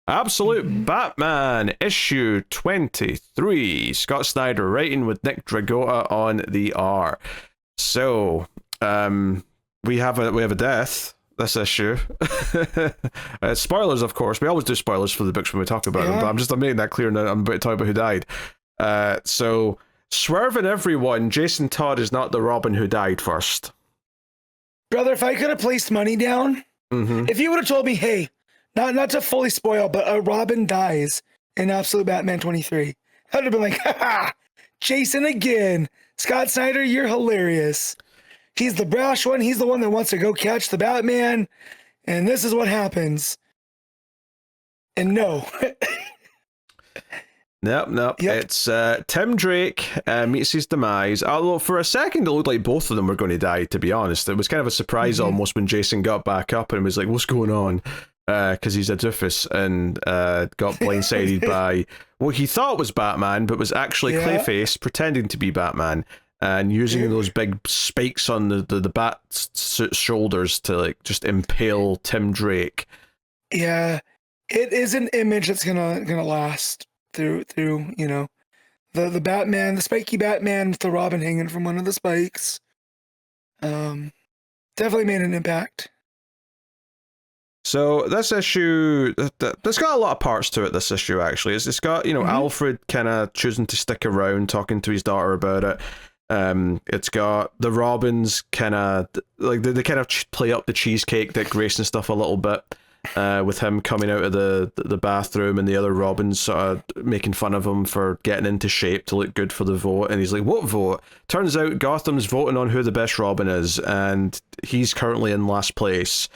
Absolute Batman, issue 23. Scott Snyder writing with Nick Dragota on the R. So, we have a death this issue. Spoilers, of course. We always do spoilers for the books when we talk about them, but I'm making that clear now. I'm about to talk about who died. So, swerving everyone, Jason Todd is not the Robin who died first. Brother, if I could have placed money down, if you would have told me, hey, not to fully spoil, but a Robin dies in Absolute Batman 23, I'd have been like, ha, Jason again. Scott Snyder, you're hilarious. He's the brash one. He's the one that wants to go catch the Batman. And this is what happens. And no. Nope. Yep. It's Tim Drake meets his demise. Although for a second it looked like both of them were going to die, to be honest. It was kind of a surprise almost when Jason got back up and was like, what's going on? Because he's a doofus and got blindsided by what he thought was Batman, but was actually Clayface pretending to be Batman and using those big spikes on the bat's shoulders to like just impale Tim Drake. Yeah, it is an image that's gonna last through the Batman, the spiky Batman with the Robin hanging from one of the spikes. Definitely made an impact. So this issue, there's got a lot of parts to it, this issue, actually. It's got, Alfred kind of choosing to stick around, talking to his daughter about it. It's got the Robins kind of, like, they kind of play up the cheesecake Dick Grayson stuff a little bit, with him coming out of the bathroom and the other Robins sort of making fun of him for getting into shape to look good for the vote. And he's like, what vote? Turns out Gotham's voting on who the best Robin is, and he's currently in last place.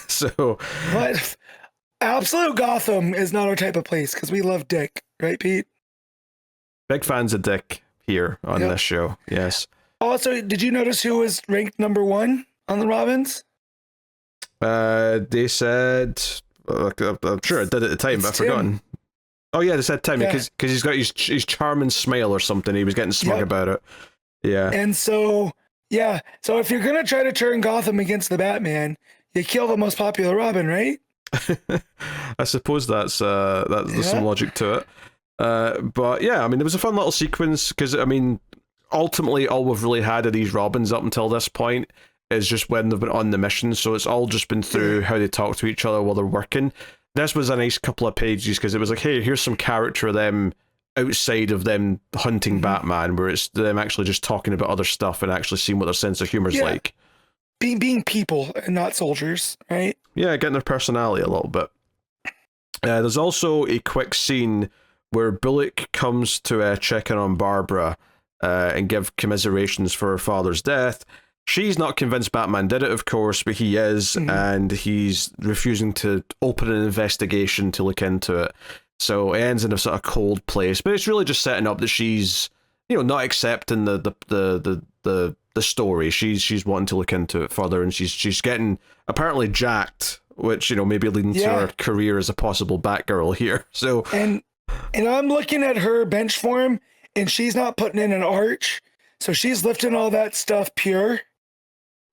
So... What? Absolute Gotham is not our type of place, because we love Dick, right, Pete? Big fans of Dick here on this show, yes. Also, did you notice who was ranked number 1 on the Robins? They said, I'm sure I did at the time, but I've forgotten. Oh yeah, they said Tim, because he's got his charming smile or something. He was getting smug about it. Yeah. And so if you're gonna try to turn Gotham against the Batman, you kill the most popular Robin, right? I suppose there's some logic to it. But yeah, I mean, there was a fun little sequence because I mean, ultimately, all we've really had of these Robins up until this point is just when they've been on the mission, so it's all just been through how they talk to each other while they're working. This was a nice couple of pages because it was like, hey, here's some character of them outside of them hunting Batman, where it's them actually just talking about other stuff and actually seeing what their sense of humor is like. Being people and not soldiers, right? Yeah, getting their personality a little bit. There's also a quick scene where Bullock comes to check in on Barbara and give commiserations for her father's death. She's not convinced Batman did it, of course, but he is, and he's refusing to open an investigation to look into it. So it ends in a sort of cold place, but it's really just setting up that she's, not accepting the story. She's wanting to look into it further, and she's getting apparently jacked, which maybe leading to her career as a possible Batgirl here. So and I'm looking at her bench form, and she's not putting in an arch, so she's lifting all that stuff pure.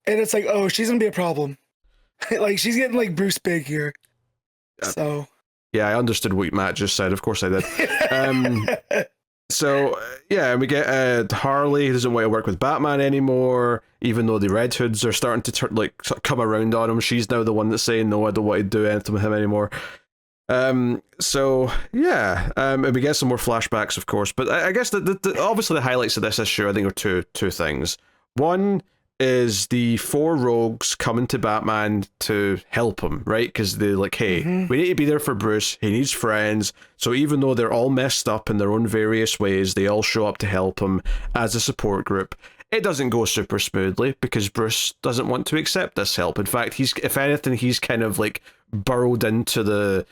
And it's like, oh, she's gonna be a problem. Like, she's getting like Bruce Big here. So yeah, I understood what Matt just said. Of course I did. So yeah, we get Harley doesn't want to work with Batman anymore, even though the Red Hoods are starting to come around on him. She's now the one that's saying, no, I don't want to do anything with him anymore. So yeah, and we get some more flashbacks, of course. But I guess obviously the highlights of this issue, I think, are two things. One is the 4 rogues coming to Batman to help him, right? Because they're like, hey, we need to be there for Bruce. He needs friends. So even though they're all messed up in their own various ways, they all show up to help him as a support group. It doesn't go super smoothly because Bruce doesn't want to accept this help. In fact, if anything, he's kind of like burrowed into the,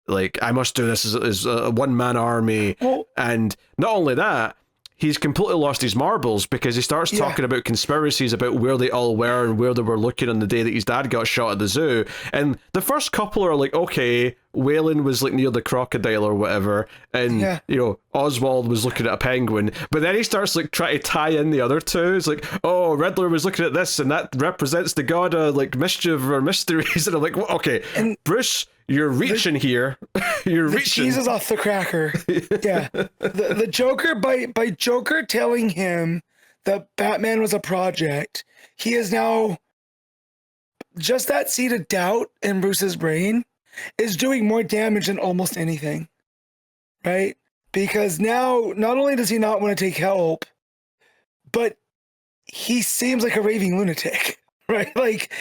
like, I must do this as a one-man army. And not only that, he's completely lost his marbles because he starts talking about conspiracies about where they all were and where they were looking on the day that his dad got shot at the zoo. And the first couple are like, okay, Whalen was like near the crocodile or whatever, and you know, Oswald was looking at a penguin, but then he starts like trying to tie in the other two. It's like, oh, Riddler was looking at this, and that represents the god of like mischief or mysteries. And I'm like, well, okay, and Bruce, you're reaching here. You're reaching. Cheese is off the cracker. Yeah, the Joker by Joker telling him that Batman was a project, he is now just that seed of doubt in Bruce's brain is doing more damage than almost anything, right? Because now, not only does he not want to take help, but he seems like a raving lunatic, right? Like,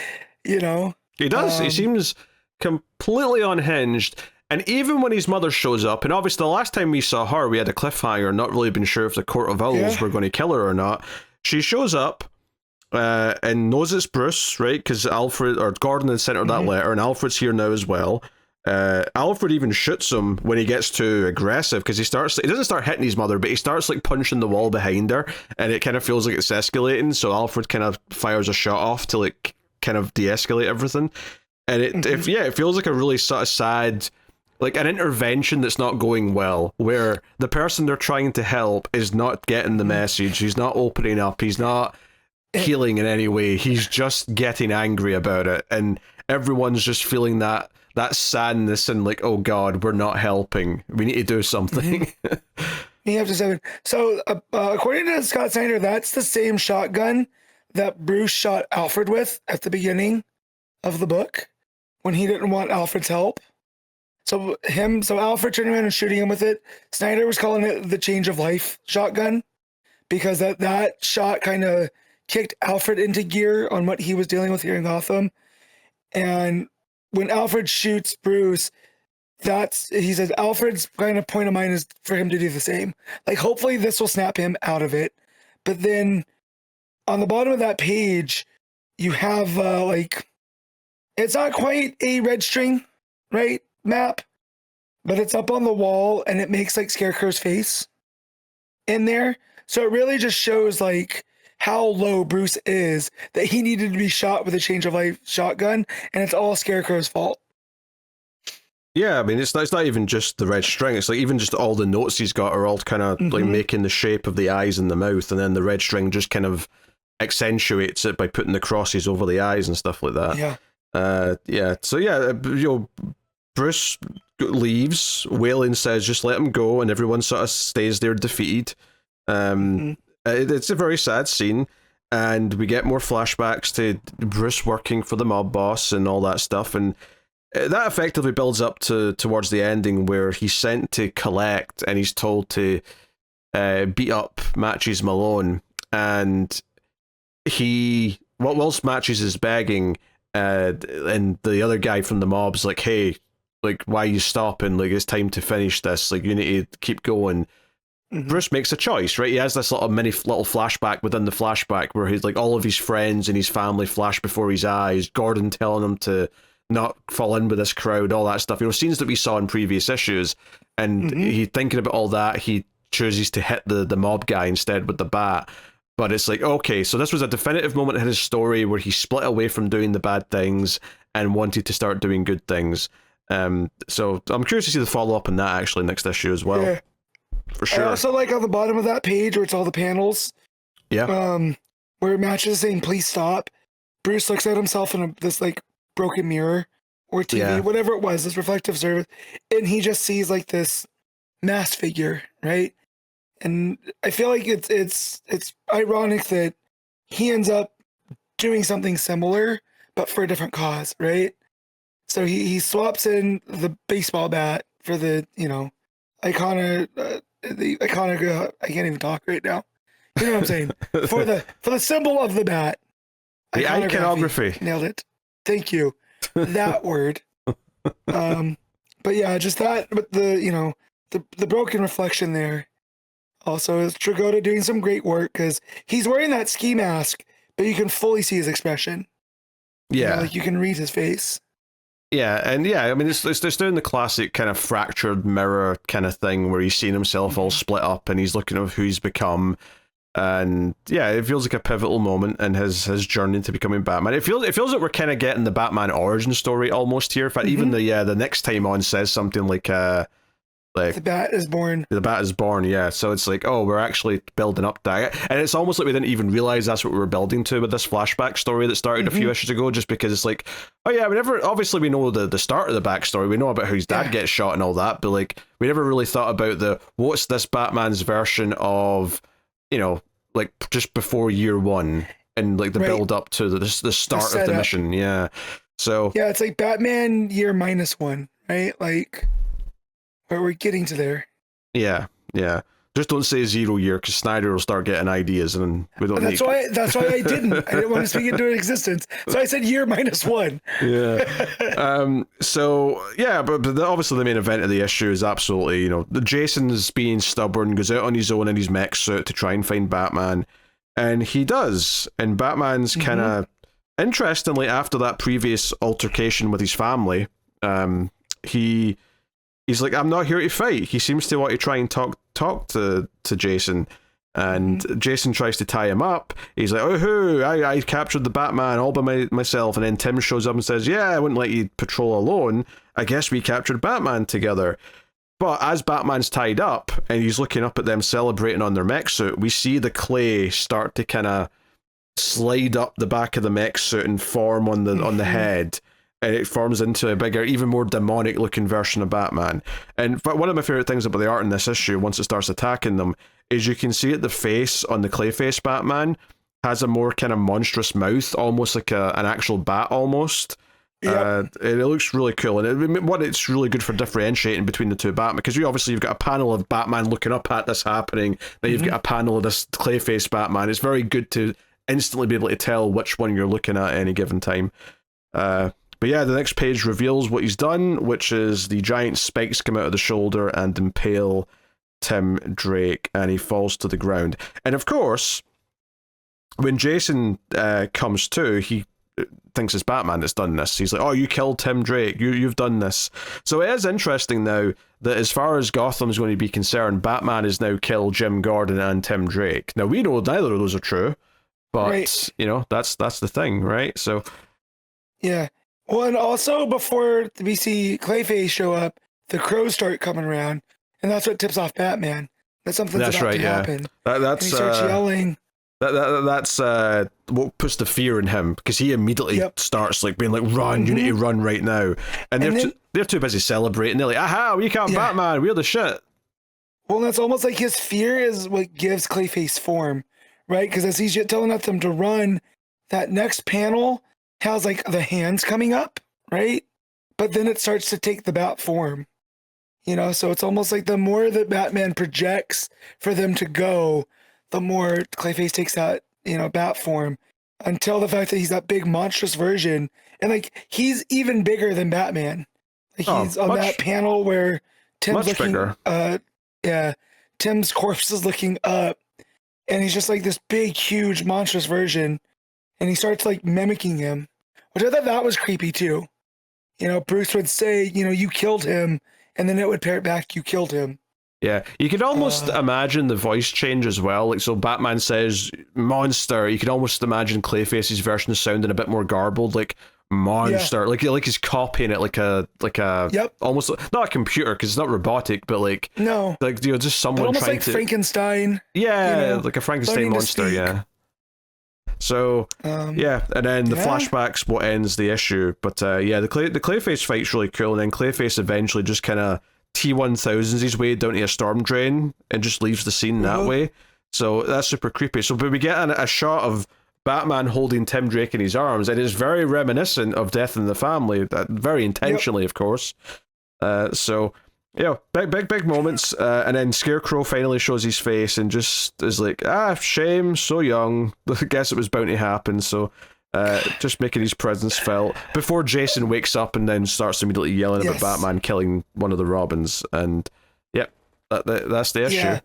you know. He does. He seems completely unhinged. And even when his mother shows up, and obviously the last time we saw her, we had a cliffhanger, not really been sure if the Court of Owls were going to kill her or not. She shows up and knows it's Bruce, right? Because Alfred or Gordon had sent her that letter, and Alfred's here now as well. Alfred even shoots him when he gets too aggressive, because he doesn't start hitting his mother, but he starts like punching the wall behind her, and it kind of feels like it's escalating. So Alfred kind of fires a shot off to like kind of de-escalate everything, and it feels like a really sort of sad, like an intervention that's not going well, where the person they're trying to help is not getting the message, he's not opening up, he's not healing in any way, he's just getting angry about it, and everyone's just feeling that sadness and like, oh god, we're not helping, we need to do something. You have to say, so according to Scott Snyder, that's the same shotgun that Bruce shot Alfred with at the beginning of the book when he didn't want Alfred's help. So Alfred turning around and shooting him with it. Snyder was calling it the change of life shotgun, because that shot kind of kicked Alfred into gear on what he was dealing with here in Gotham. And when Alfred shoots Bruce, he says Alfred's kind of point of mind is for him to do the same. Like, hopefully this will snap him out of it. But then on the bottom of that page, you have like, it's not quite a red string, right, map, but it's up on the wall and it makes like Scarecrow's face in there. So it really just shows like how low Bruce is, that he needed to be shot with a change of life shotgun, and it's all Scarecrow's fault. Yeah, I mean, it's not even just the red string, it's like even just all the notes he's got are all kind of like making the shape of the eyes and the mouth, and then the red string just kind of accentuates it by putting the crosses over the eyes and stuff like that. So Bruce leaves, Whalen says just let him go, and everyone sort of stays there defeated. It's a very sad scene, and we get more flashbacks to Bruce working for the mob boss and all that stuff, and that effectively builds up towards the ending where he's sent to collect, and he's told to beat up Matches Malone, and whilst Matches is begging, and the other guy from the mob's like, hey, like, why are you stopping? Like, it's time to finish this. Like, you need to keep going. Bruce makes a choice, right? He has this little flashback within the flashback where he's like, all of his friends and his family flash before his eyes. Gordon telling him to not fall in with this crowd, all that stuff. You know, scenes that we saw in previous issues. And he thinking about all that, he chooses to hit the mob guy instead with the bat. But it's like, okay, so this was a definitive moment in his story where he split away from doing the bad things and wanted to start doing good things. So I'm curious to see the follow-up on that actually next issue as well. Yeah. For sure. I also like on the bottom of that page where it's all the panels. Yeah. Where Matches saying, please stop. Bruce looks at himself in this like broken mirror or TV, whatever it was, this reflective surface. And he just sees like this masked figure, right? And I feel like it's ironic that he ends up doing something similar, but for a different cause, right? So he swaps in the baseball bat for the, iconic, I can't even talk right now. You know what I'm saying? for the symbol of the bat. The iconography. Nailed it. Thank you. That word. But yeah, just that, but the broken reflection there. Also, is Dragotta doing some great work because he's wearing that ski mask, but you can fully see his expression. Yeah. Like you can read his face. Yeah, and I mean, it's doing the classic kind of fractured mirror kind of thing where he's seen himself all split up and he's looking at who he's become. And yeah, it feels like a pivotal moment in his journey into becoming Batman. It feels like we're kind of getting the Batman origin story almost here. In fact, even the next time on says something like the bat is born. The bat is born, yeah. So it's like, oh, we're actually building up that, and it's almost like we didn't even realize that's what we were building to with this flashback story that started a few issues ago. Just because it's like, oh yeah, obviously we know the start of the backstory. We know about how his dad gets shot and all that, but like we never really thought about what's this Batman's version of, you know, like just before year one and like the build up to the start of the mission. Yeah. So yeah, it's like Batman year -1, right? Like. Where we're getting to there. Yeah. Just don't say 0 year, because Snyder will start getting ideas, and we don't. That's why I didn't. I didn't want to speak into existence, so I said year -1. Yeah. So yeah, but obviously the main event of the issue is absolutely, you know, Jason's being stubborn, goes out on his own in his mech suit to try and find Batman, and he does. And Batman's kind of interestingly, after that previous altercation with his family, he's like, I'm not here to fight. He seems to want to try and talk to Jason. And Jason tries to tie him up. He's like, oh, I captured the Batman all by myself. And then Tim shows up and says, yeah, I wouldn't let you patrol alone. I guess we captured Batman together. But as Batman's tied up and he's looking up at them celebrating on their mech suit, we see the clay start to kind of slide up the back of the mech suit and form on the head. And it forms into a bigger, even more demonic looking version of Batman. And one of my favorite things about the art in this issue, once it starts attacking them, is you can see at the face on the Clayface Batman has a more kind of monstrous mouth, almost like an actual bat almost. Yep. It looks really cool. And it's really good for differentiating between the two Batman, because you've got a panel of Batman looking up at this happening, then you've got a panel of this Clayface Batman. It's very good to instantly be able to tell which one you're looking at any given time. But yeah, the next page reveals what he's done, which is the giant spikes come out of the shoulder and impale Tim Drake, and he falls to the ground. And of course, when Jason comes to, he thinks it's Batman that's done this. He's like, oh, you killed Tim Drake. You've done this. So it is interesting now that as far as Gotham's going to be concerned, Batman has now killed Jim Gordon and Tim Drake. Now, we know neither of those are true, but, you know, that's the thing, right? So... yeah. Well, and also before we see Clayface show up, the crows start coming around, and that's what tips off Batman. That's something's about to happen. That's and he starts yelling. That's what puts the fear in him, because he immediately starts like being like, "Run! You need to run right now!" And they're too busy celebrating. They're like, "Aha! We can't Batman. We're the shit." Well, that's almost like his fear is what gives Clayface form, right? Because as he's telling them to run, that next panel has like the hands coming up, right? But then it starts to take the bat form, you know? So it's almost like the more that Batman projects for them to go, the more Clayface takes that, you know, bat form, until the fact that he's that big monstrous version. And like, he's even bigger than Batman. Like he's on that panel where Tim's looking, Tim's corpse is looking up, and he's just like this big, huge, monstrous version. And he starts like mimicking him, which I thought that was creepy too. You know, Bruce would say, you know, you killed him, and then it would parrot back, you killed him. Yeah, you could almost imagine the voice change as well. Like, so Batman says monster, you could almost imagine Clayface's version sounding a bit more garbled, like monster, like he's copying it like a almost not a computer, because it's not robotic, but like you know, just someone almost trying like to Frankenstein. Yeah, you know, like a Frankenstein monster. Yeah. So and then the flashbacks what ends the issue, but the Clayface fight's really cool, and then Clayface eventually just kind of T-1000s his way down to a storm drain and just leaves the scene that way. So that's super creepy. So but we get a shot of Batman holding Tim Drake in his arms, and it's very reminiscent of Death in the Family, very intentionally, of course. So yeah, big moments, and then Scarecrow finally shows his face and just is like, shame, so young. I guess it was bound to happen. So just making his presence felt before Jason wakes up and then starts immediately yelling about Batman killing one of the Robins. And that's the issue. Yeah.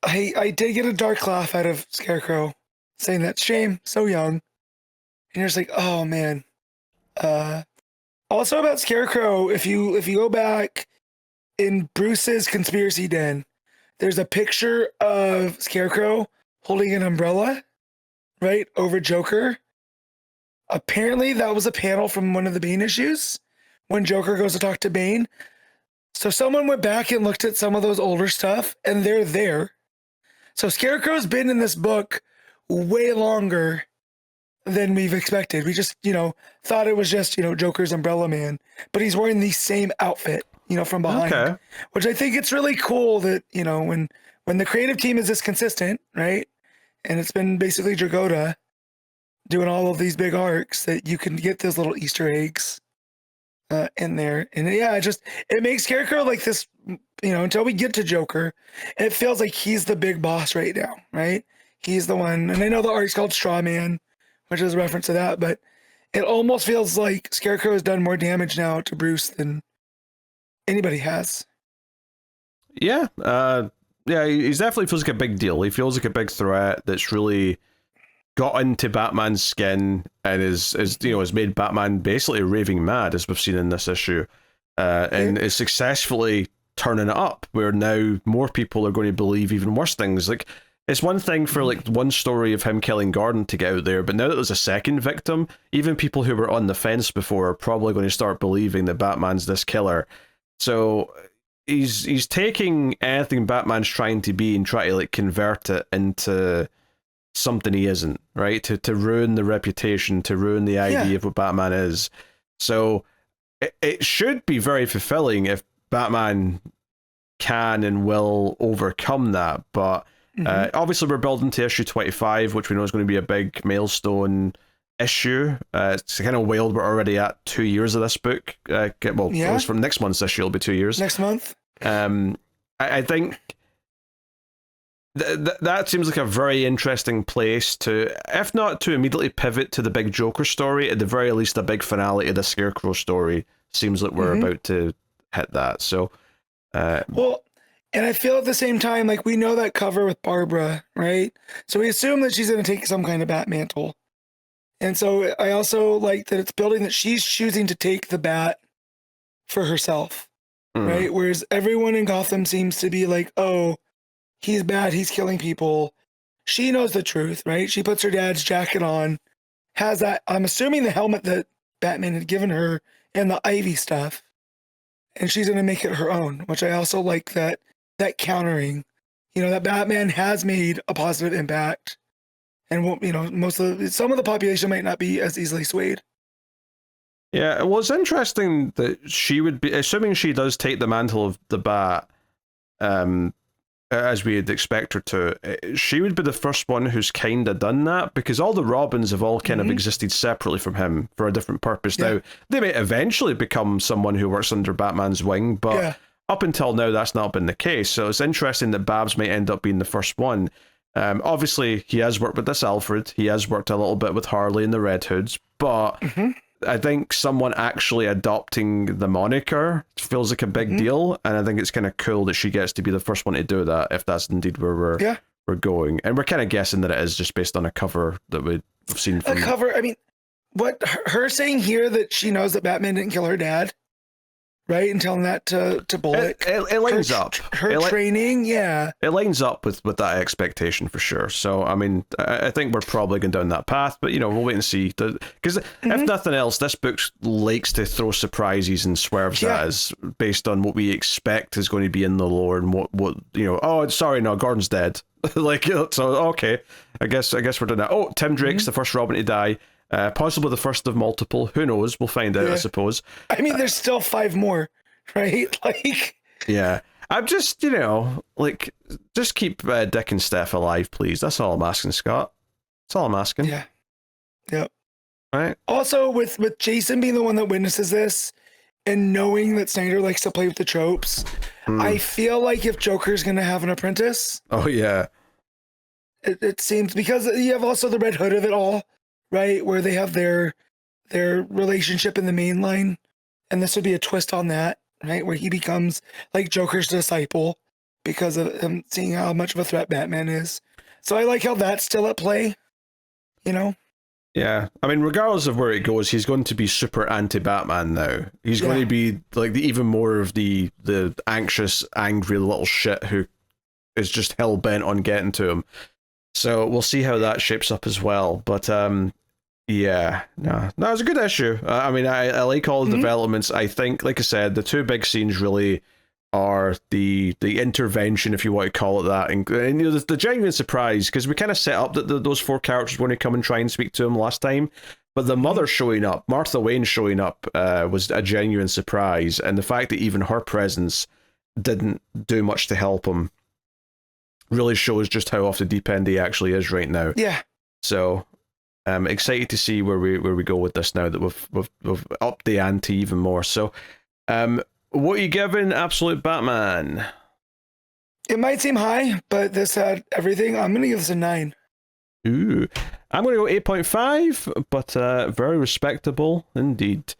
I did get a dark laugh out of Scarecrow saying that, shame, so young. And you're just like, oh man. Also about Scarecrow, if you go back in Bruce's conspiracy den, there's a picture of Scarecrow holding an umbrella, right, over Joker. Apparently, that was a panel from one of the Bane issues when Joker goes to talk to Bane. So someone went back and looked at some of those older stuff, and they're there. So Scarecrow's been in this book way longer than we've expected. We just, thought it was just, Joker's Umbrella Man, but he's wearing the same outfit, from behind, which I think it's really cool that, when the creative team is this consistent, right? And it's been basically Dragottta doing all of these big arcs, that you can get those little Easter eggs in there. And yeah, it makes Scarecrow like this, until we get to Joker, it feels like he's the big boss right now, right? He's the one. And I know the arc's called Straw Man, which is a reference to that, but it almost feels like Scarecrow has done more damage now to Bruce than anybody has. Yeah. Yeah, he definitely feels like a big deal. He feels like a big threat that's really got into Batman's skin and has made Batman basically raving mad, as we've seen in this issue, and is successfully turning it up, where now more people are going to believe even worse things. Like, it's one thing for like one story of him killing Gordon to get out there, but now that there's a second victim, even people who were on the fence before are probably going to start believing that Batman's this killer. So he's taking anything Batman's trying to be and try to like convert it into something he isn't, right? To ruin the reputation, to ruin the idea of what Batman is. So it should be very fulfilling if Batman can and will overcome that, but obviously we're building to issue 25, which we know is going to be a big milestone issue. It's kind of wild, we're already at 2 years of this book. It was from next month's issue, it'll be 2 years. Next month. I think that seems like a very interesting place to, if not to immediately pivot to the big Joker story, at the very least a big finale of the Scarecrow story seems like we're about to hit that. So and I feel at the same time, like, we know that cover with Barbara, right? So we assume that she's going to take some kind of bat mantle. And so I also like that it's building that she's choosing to take the bat for herself, right? Whereas everyone in Gotham seems to be like, oh, he's bad, he's killing people. She knows the truth, right? She puts her dad's jacket on, has that, I'm assuming, the helmet that Batman had given her and the Ivy stuff. And she's going to make it her own, which I also like that countering, that Batman has made a positive impact, and some of the population might not be as easily swayed. Yeah, well, it's interesting that she would be, assuming she does take the mantle of the Bat, as we'd expect her to, she would be the first one who's kind of done that, because all the Robins have all kind of existed separately from him for a different purpose. Now, they may eventually become someone who works under Batman's wing, but up until now, that's not been the case. So it's interesting that Babs might end up being the first one. Obviously, he has worked with this Alfred. He has worked a little bit with Harley and the Red Hoods, but I think someone actually adopting the moniker feels like a big deal, and I think it's kind of cool that she gets to be the first one to do that, if that's indeed where we're going. And we're kind of guessing that it is just based on a cover that we've seen from... A cover? I mean, what her saying here that she knows that Batman didn't kill her dad, right? And telling that to Bullock. It lines up. Her training, It lines up with that expectation for sure. So, I mean, I think we're probably going down that path, but, we'll wait and see. Because if nothing else, this book likes to throw surprises and swerves at us based on what we expect is going to be in the lore and what oh, sorry, no, Gordon's dead. So, okay, I guess we're doing that. Oh, Tim Drake's the first Robin to die. Possibly the first of multiple. Who knows? We'll find out, I suppose. I mean, there's still 5 more, right? Yeah. I'm just, just keep Dick and Steph alive, please. That's all I'm asking, Scott. That's all I'm asking. Yeah. Yep. Right. Also, with Jason being the one that witnesses this and knowing that Snyder likes to play with the tropes, I feel like if Joker's going to have an apprentice. Oh, yeah. It seems, because you have also the Red Hood of it all. Right, where they have their relationship in the main line, and this would be a twist on that, right, where he becomes like Joker's disciple because of him seeing how much of a threat Batman is. So I like how that's still at play, Yeah, I mean, regardless of where it goes, he's going to be super anti-Batman now. He's going to be like even more of the anxious, angry little shit who is just hell bent on getting to him. So we'll see how that shapes up as well. But yeah, no, it's a good issue. I mean, I like all the developments. I think, like I said, the two big scenes really are the intervention, if you want to call it that, and you know, the genuine surprise, because we kind of set up that those four characters were going to come and try and speak to him last time, but the mother showing up, Martha Wayne showing up, was a genuine surprise, and the fact that even her presence didn't do much to help him really shows just how off the deep end he actually is right now. Yeah. So I'm excited to see where we go with this now that we've upped the ante even more. So what are you giving Absolute Batman? It might seem high, but this had everything. I'm going to give this a 9. Ooh. I'm going to go 8.5, but very respectable indeed.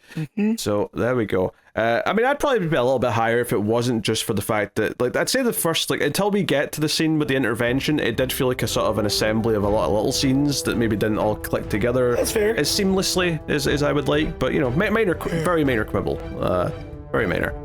So there we go. I mean, I'd probably be a little bit higher if it wasn't just for the fact that, like, I'd say the first, like, until we get to the scene with the intervention, it did feel like a sort of an assembly of a lot of little scenes that maybe didn't all click together That's fair. as seamlessly as I would like. But, you know, minor, very minor quibble. Very minor.